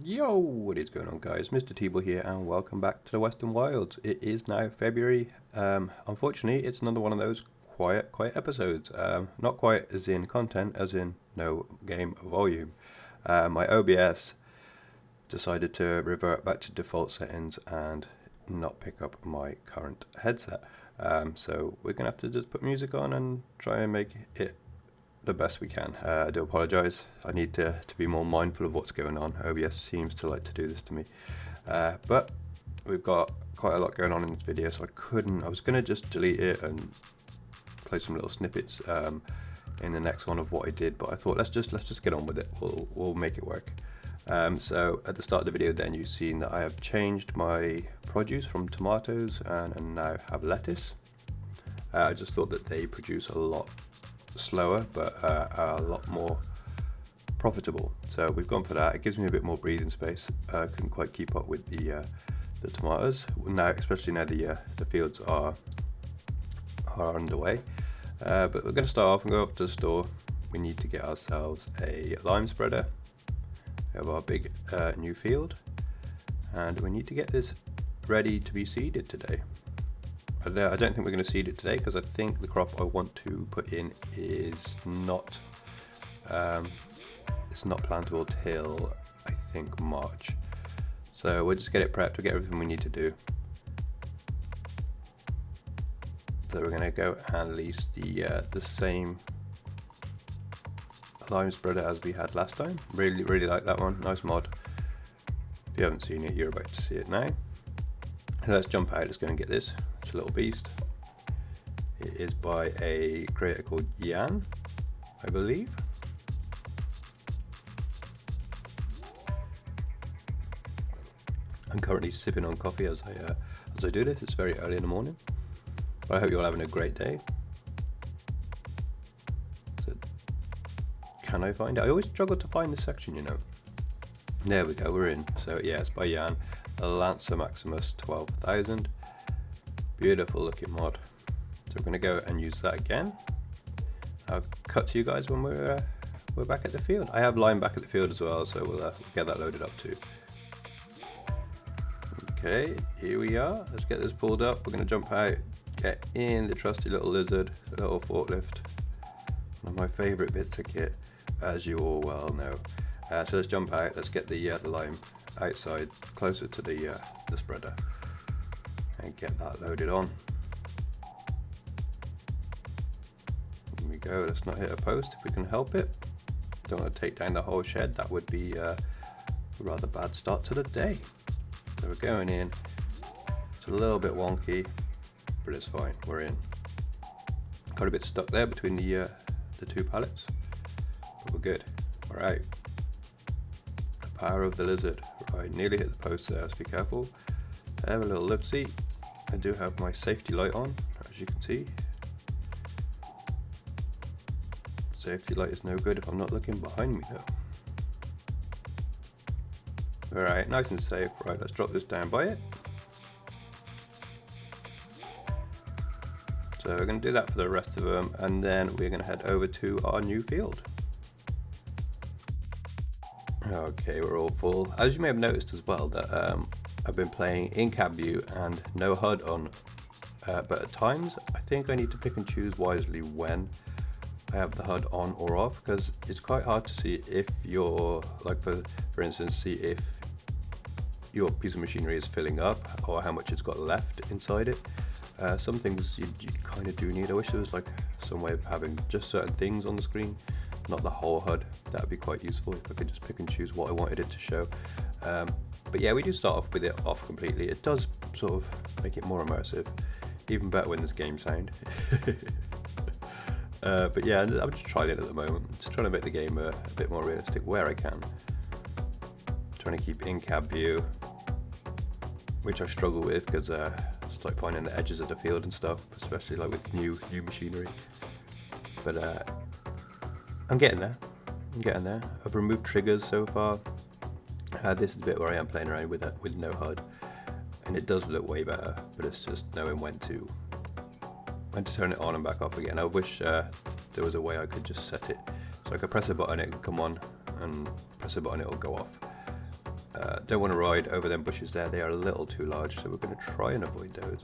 Yo, what is going on, guys? Mr. Teeble here, and welcome back to the Western Wilds. It is now February. Unfortunately, it's another one of those quiet episodes. Not quiet as in content, as in no game volume. My OBS decided to revert back to default settings and not pick up my current headset. So we're gonna have to just put music on and try and make it the best we can. I do apologise. I need to be more mindful of what's going on. OBS seems to like to do this to me. But we've got quite a lot going on in this video, so I was going to just delete it and play some little snippets in the next one of what I did, but I thought let's just get on with it. We'll make it work. So at the start of the video then you've seen that I have changed my produce from tomatoes and now have lettuce. I just thought that they produce a lot slower but are a lot more profitable, so we've gone for that. It gives me a bit more breathing space. I couldn't quite keep up with the tomatoes now, especially now the fields are underway. But we're going to start off and go up to the store. We need to get ourselves a lime spreader. We have our big new field, and we need to get this ready to be seeded today. I don't think we're going to seed it today because I think the crop I want to put in is not it's not plantable till I think March. So we'll just get it prepped, we'll get everything we need to do. So we're going to go and lease the same lime spreader as we had last time. Really like that one, nice mod. If you haven't seen it, you're about to see it now. So let's jump out, let's go and get this. It's a little beast. It is by a creator called Jan, I believe. I'm currently sipping on coffee as I do this. It's very early in the morning, but I hope you're all having a great day. So, can I find it? I always struggle to find this section, you know. There we go, we're in. So yeah, it's by Jan, a Lancer Maximus 12,000. Beautiful looking mod. So we're going to go and use that again. I'll cut to you guys when we're back at the field. I have lime back at the field as well, so we'll get that loaded up too. Okay, here we are. Let's get this pulled up. We're going to jump out, get in the trusty little lizard, the little forklift. One of my favourite bits of kit, as you all well know. So let's jump out. Let's get the lime outside, closer to the spreader, and get that loaded on. Here we go. Let's not hit a post if we can help it. Don't want to take down the whole shed. That would be a rather bad start to the day. So we're going in. It's a little bit wonky, but it's fine. We're in. Got a bit stuck there between the two pallets, but we're good. All right. The power of the lizard. Right, nearly hit the post there. So be careful. Have a little look-see. I do have my safety light on, as you can see. Safety light is no good if I'm not looking behind me though. Alright, nice and safe. Right, let's drop this down by it. So we're going to do that for the rest of them, and then we're going to head over to our new field. Okay, we're all full. As you may have noticed as well, that I've been playing in cab view and no HUD on, but at times I think I need to pick and choose wisely when I have the HUD on or off, because it's quite hard to see if you're, like for instance, see if your piece of machinery is filling up or how much it's got left inside it. Some things you kind of do need. I wish there was like some way of having just certain things on the screen, not the whole HUD. That would be quite useful if I could just pick and choose what I wanted it to show. But yeah, we do start off with it off completely. It does sort of make it more immersive, even better when there's game sound. But yeah, I'm just trying it at the moment. Just trying to make the game a bit more realistic where I can. Trying to keep in cab view, which I struggle with because just like finding the edges of the field and stuff, especially like with new machinery. But I'm getting there. I've removed triggers so far. This is the bit where I am playing around with no HUD, and it does look way better, but it's just knowing when to turn it on and back off again. I wish there was a way I could just set it so I could press a button, it can come on, and press a button, it'll go off. Don't want to ride over them bushes there, they are a little too large, so we're going to try and avoid those.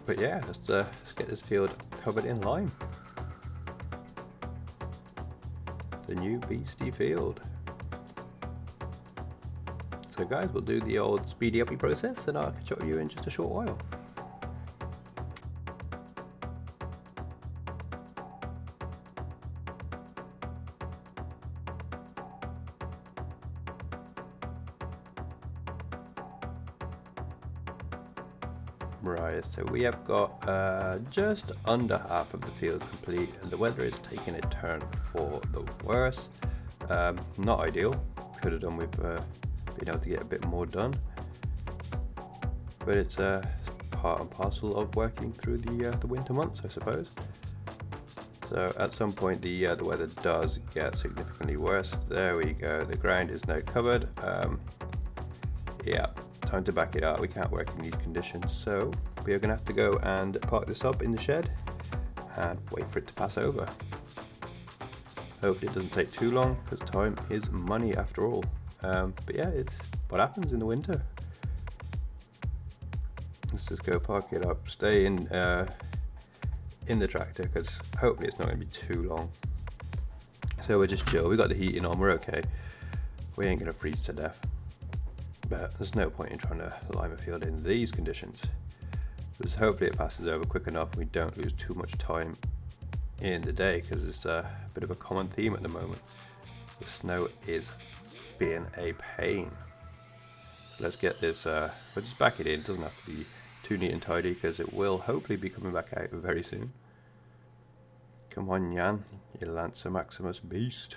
But yeah, let's get this field covered in lime. The new beastie field. So guys, we'll do the old speedy uppy process and I'll catch up with you in just a short while. Right, so we have got just under half of the field complete and the weather is taking a turn for the worse. Not ideal, could have done with being able to get a bit more done, but it's part and parcel of working through the winter months, I suppose. So at some point the weather does get significantly worse. There we go, the ground is now covered. Yeah, time to back it out. We can't work in these conditions, so we are going to have to go and park this up in the shed and wait for it to pass over. Hopefully it doesn't take too long, because time is money after all. But yeah, it's what happens in the winter. Let's just go park it up, stay in the tractor, because hopefully it's not going to be too long. So we'll just chill. We got the heating on, we're okay. We ain't going to freeze to death. But there's no point in trying to lime a field in these conditions, because hopefully it passes over quick enough and we don't lose too much time in the day, because it's a bit of a common theme at the moment. The snow is being a pain. So let's get this, we'll just back it in. It doesn't have to be too neat and tidy, because it will hopefully be coming back out very soon. Come on, Jan, you Lancer Maximus beast.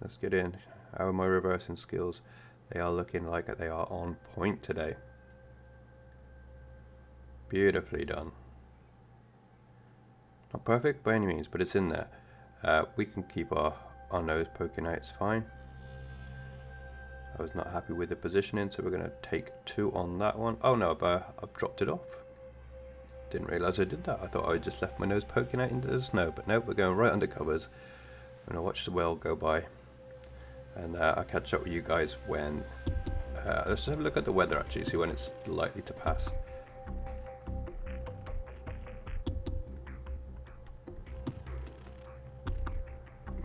Let's get in. How are my reversing skills? They are looking like they are on point today. Beautifully done. Not perfect by any means, but it's in there. We can keep our nose poking out, it's fine. I was not happy with the positioning, so we're going to take 2 on that one. Oh no, I've dropped it off. Didn't realise I did that. I thought I just left my nose poking out into the snow, but nope, we're going right under covers. I'm going to watch the well go by. And I'll catch up with you guys when, let's have a look at the weather actually, see when it's likely to pass.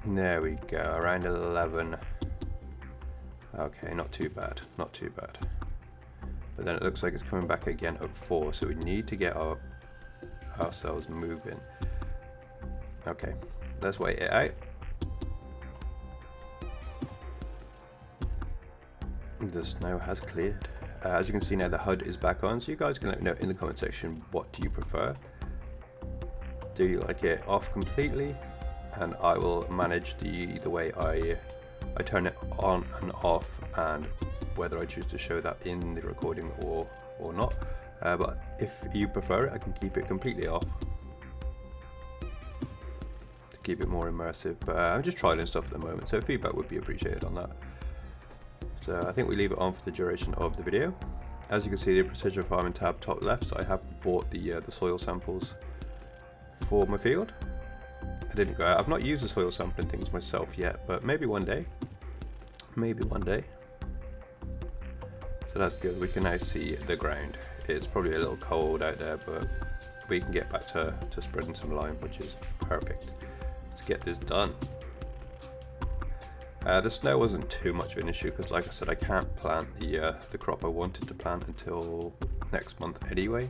There we go, around 11. Okay, not too bad, not too bad. But then it looks like it's coming back again at 4, so we need to get ourselves moving. Okay, let's wait it out. The snow has cleared. As you can see now, the HUD is back on, so you guys can let me know in the comment section, what do you prefer? Do you like it off completely? And I will manage the way I turn it on and off, and whether I choose to show that in the recording or not. But if you prefer it, I can keep it completely off to keep it more immersive. But I'm just trialing stuff at the moment, so feedback would be appreciated on that. So I think we leave it on for the duration of the video. As you can see, the precision farming tab top left, so I have bought the soil samples for my field. I didn't go out. I've not used the soil sampling things myself yet, but maybe one day. Maybe one day. So that's good. We can now see the ground. It's probably a little cold out there, but we can get back to spreading some lime, which is perfect. Let's get this done. The snow wasn't too much of an issue, because like I said, I can't plant the crop I wanted to plant until next month anyway.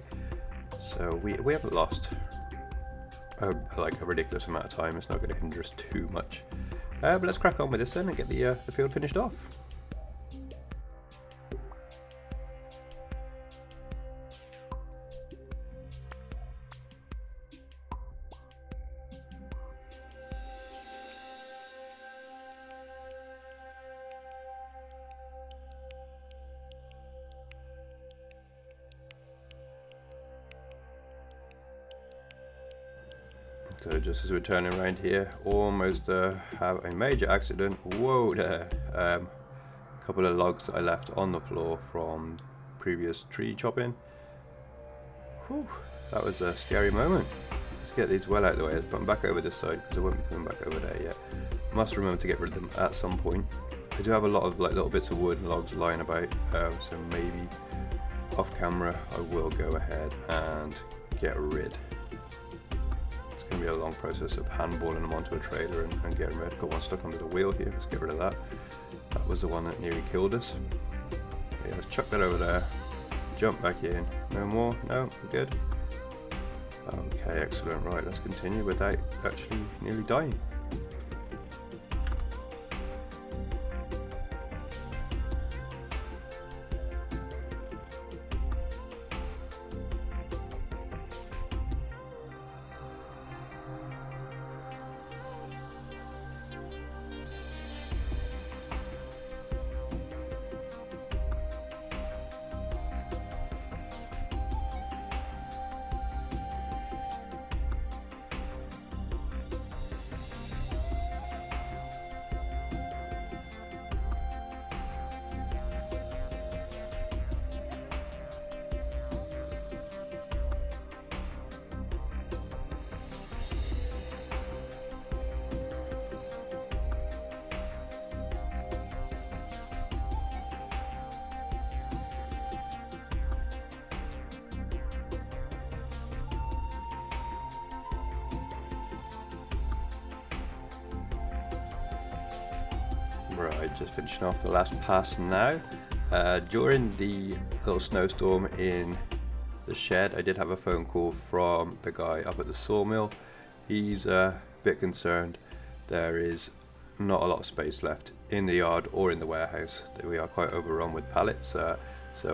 So we haven't lost like a ridiculous amount of time. It's not going to hinder us too much. But let's crack on with this then and get the field finished off. So just as we're turning around here, almost have a major accident. Whoa there. A couple of logs I left on the floor from previous tree chopping. Whew, that was a scary moment. Let's get these well out of the way. Let's put them back over this side, because I won't be coming back over there yet. Must remember to get rid of them at some point. I do have a lot of like little bits of wood and logs lying about, so maybe off camera I will go ahead and get rid. It's going to be a long process of handballing them onto a trailer and getting rid. Got one stuck under the wheel here, let's get rid of that. That was the one that nearly killed us. Yeah, let's chuck that over there, jump back in. No more? No? We're good? Okay, excellent. Right, let's continue without actually nearly dying. Right, just finishing off the last pass now. During the little snowstorm in the shed, I did have a phone call from the guy up at the sawmill. He's a bit concerned. There is not a lot of space left in the yard or in the warehouse. We are quite overrun with pallets, so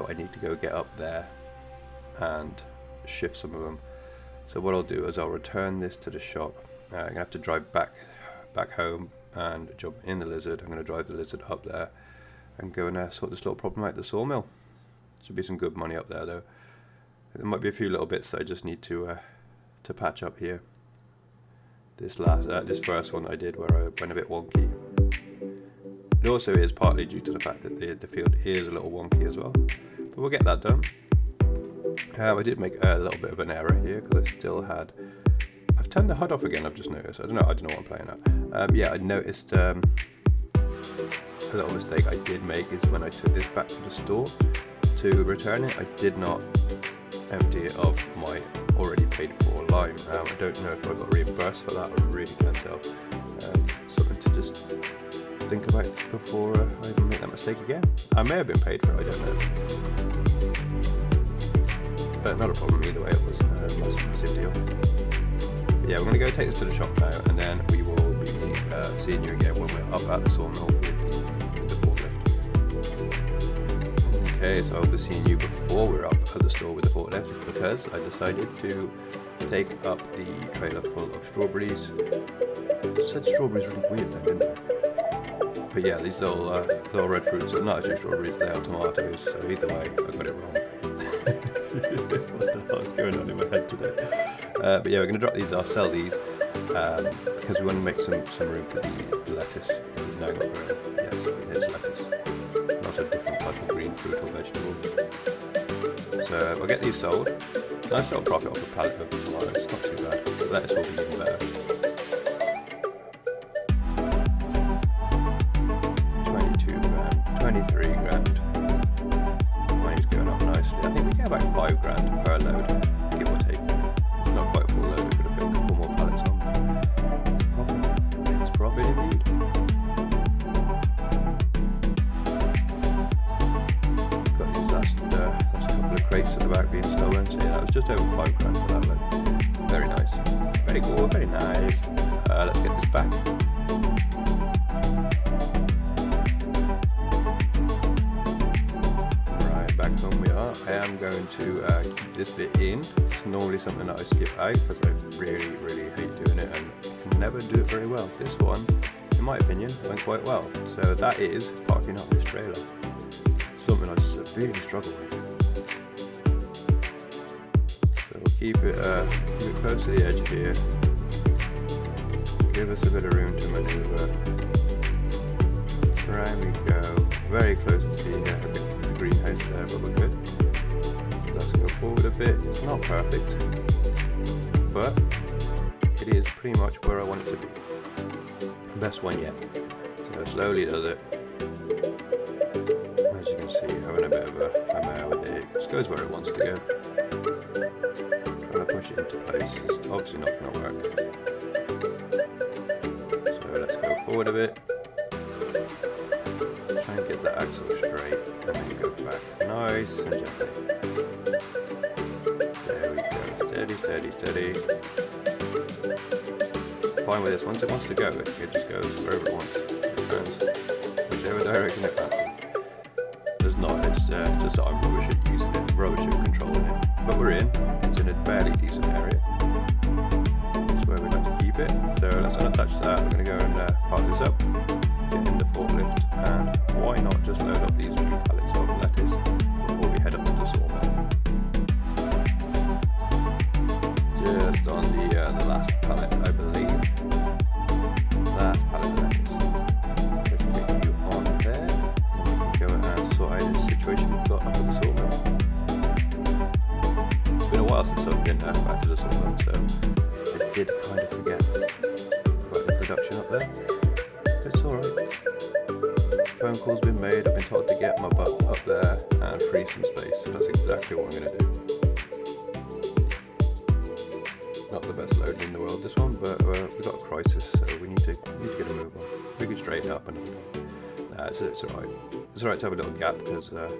I need to go get up there and shift some of them. So what I'll do is I'll return this to the shop. I'm going to have to drive back home and jump in the Lizard. I'm going to drive the Lizard up there and go and sort this little problem out at the sawmill. Should be some good money up there though. There might be a few little bits that I just need to patch up here. This first one I did where I went a bit wonky. It also is partly due to the fact that the field is a little wonky as well, but we'll get that done. I did make a little bit of an error here because I still had. I've turned the HUD off again. I've just noticed. I don't know what I'm playing at. Yeah, I noticed a little mistake I did make is when I took this back to the store to return it, I did not empty it of my already paid for lime. I don't know if I got reimbursed for that. I really can't tell. Something to just think about before I even make that mistake again. I may have been paid for it. I don't know. But not a problem either way. It was a massive deal. Yeah, we're going to go take this to the shop now, and then we will be seeing you again when we're up at the sawmill with the forklift. Okay, so I'll be seeing you before we're up at the store with the forklift because I decided to take up the trailer full of strawberries. I said strawberries really weird then, didn't I? But yeah, these little red fruits are not actually strawberries, they are tomatoes, so either way, I got it wrong. What the hell is going on in my head today? But yeah, we're going to drop these off, sell these, because we want to make some room for the lettuce. No, not green. Yes, it's lettuce. Not a different type of green fruit or vegetable. So we'll get these sold. Nice little profit off a pallet of tomatoes, not too bad. The lettuce will be even better. 22 grand, 23 grand. Money's going up nicely. I think we get about 5 grand per load, give or take. Not quite a full load, we could have put a couple more pallets on. It's profit. It's profit indeed. Got these last couple of crates at the back being stolen, so yeah, that was just over 5 grand for that load. Very nice. Very cool, very nice. Let's get this back. Right, back home we are. I am going to keep this bit in. It's normally something that I skip out because I really, really hate doing it and can never do it very well. This one, in my opinion, went quite well. So that is parking up this trailer. Something I severely struggle with. So we'll keep it close to the edge here. Give us a bit of room to maneuver. Right we go. Very close to the greenhouse there, but we're good. So let's go forward a bit. It's not perfect, but it is pretty much where I want it to be. Best one yet. So slowly does it. As you can see, having a bit of a mare with it. It just goes where it wants to go. Trying to push it into place is obviously not going to work. So let's go forward a bit. Try and get the axle straight and then go back nice and gently. There we go. Steady, steady, steady. Fine with this. Once it wants to go, it just goes wherever it wants. It turns whichever direction it fancies. There's not, it's just that I'm rubbish at using it, rubbish at controlling it. But we're in. It's in a fairly decent area. That's where we like to keep it. So let's unattach that. We're going to go and park this up, get in the forklift, and why not just load up these few pallets of lettuce before we head up to the sawmill. Just on the last pallet, I believe. Last pallet of lettuce. Let's get you on there. And we can go and sort out this situation we've got up at the sawmill. It's been a while since I've been back to the sawmill, so I did kind of forget about the production up there. It's alright. Phone call's been made. I've been told to get my butt up there and free some space, so that's exactly what I'm going to do. Not the best loading in the world, this one, but we've got a crisis, so we need to get a move on. We can straighten up and it's alright. It's alright to have a little gap because the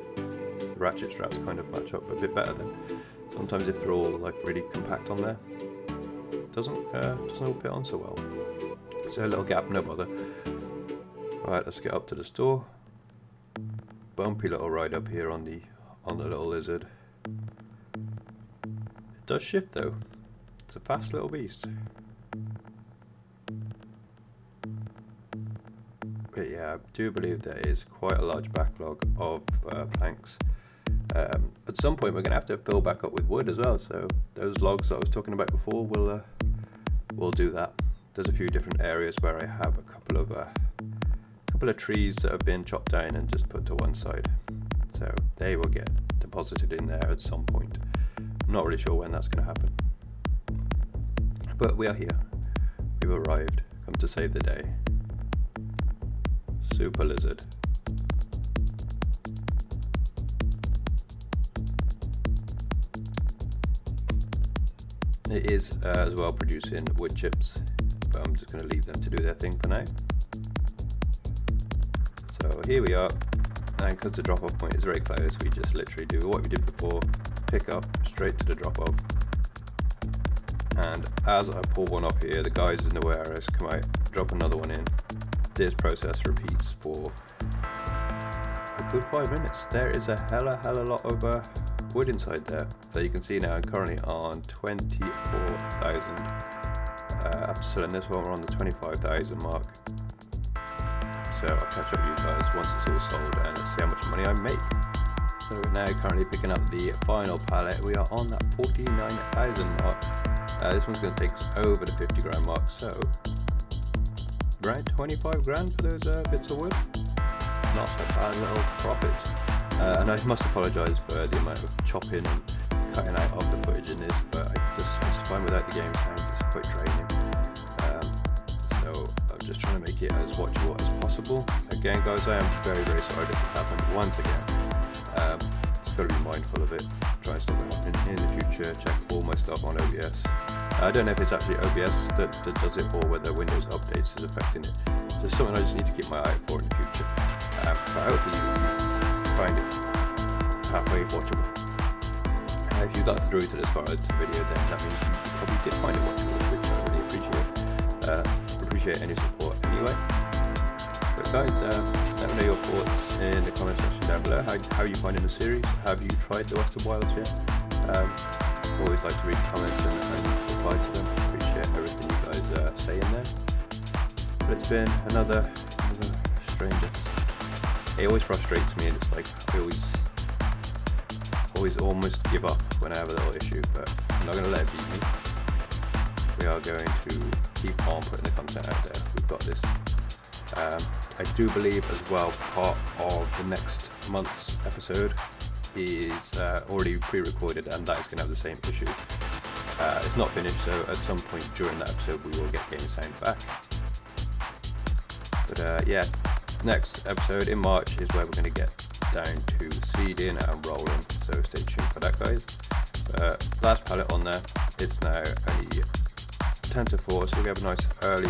ratchet straps kind of match up a bit better than sometimes if they're all like really compact on there. Doesn't all fit on so well. So a little gap, no bother. Right, let's get up to the store. Bumpy little ride up here on the little lizard. It does shift though. It's a fast little beast. But yeah, I do believe there is quite a large backlog of planks. At some point we're going to have to fill back up with wood as well, so those logs that I was talking about before will do that. There's a few different areas where I have a couple of trees that have been chopped down and just put to one side. So they will get deposited in there at some point. I'm not really sure when that's going to happen. But we are here. We've arrived. Come to save the day. Super lizard. It is as well producing wood chips, but I'm just going to leave them to do their thing for now. So here we are, and because the drop-off point is very close, we just literally do what we did before, pick up straight to the drop-off. And as I pull one off here, the guys in the warehouse come out, drop another one in. This process repeats for a good 5 minutes. There is a hella lot of wood inside there. So you can see now I'm currently on 24,000. After selling this one, we're on the 25,000 mark. So I'll catch up with you guys once it's all sold and let's see how much money I make. So we're now currently picking up the final pallet. We are on that 49,000 mark. This one's going to take us over the 50 grand mark, so around 25 grand for those bits of wood. Not a bad little profit. And I must apologise for the amount of chopping and cutting out of the footage in this, but I just find without the game sounds it's quite draining. So I'm just trying to make it as watchable as possible. Again guys, I am very sorry this has happened once again. Just got to be mindful of it. Try and stop it happening in the future. Check all my stuff on OBS. I don't know if it's actually OBS that does it or whether Windows Updates is affecting it. There's something I just need to keep my eye out for in the future. But hopefully you find it halfway watchable. If you got through to this part of the video, then that means you probably did find it watchable, which I really appreciate. Appreciate any support anyway. But guys, let me know your thoughts in the comment section down below. How are you finding the series? Have you tried the Western Wilds yet? Always like to read comments and reply to them. Appreciate everything you guys say in there. But it's been another strange episode. It always frustrates me, and it's like I always almost give up when I have a little issue, but I'm not going to let it beat me. We are going to keep on putting the content out there. We've got this. I do believe as well part of the next month's episode is already pre-recorded, and that is going to have the same issue. It's not finished, so at some point during that episode we will get game sound back. But yeah, next episode in March is where we're going to get down to seeding and rolling, so stay tuned for that, guys. Last pallet on there, it's now only 10 to 4, so we have a nice early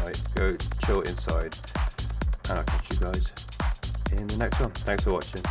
night, go chill inside, and I'll catch you guys in the next one. Thanks for watching.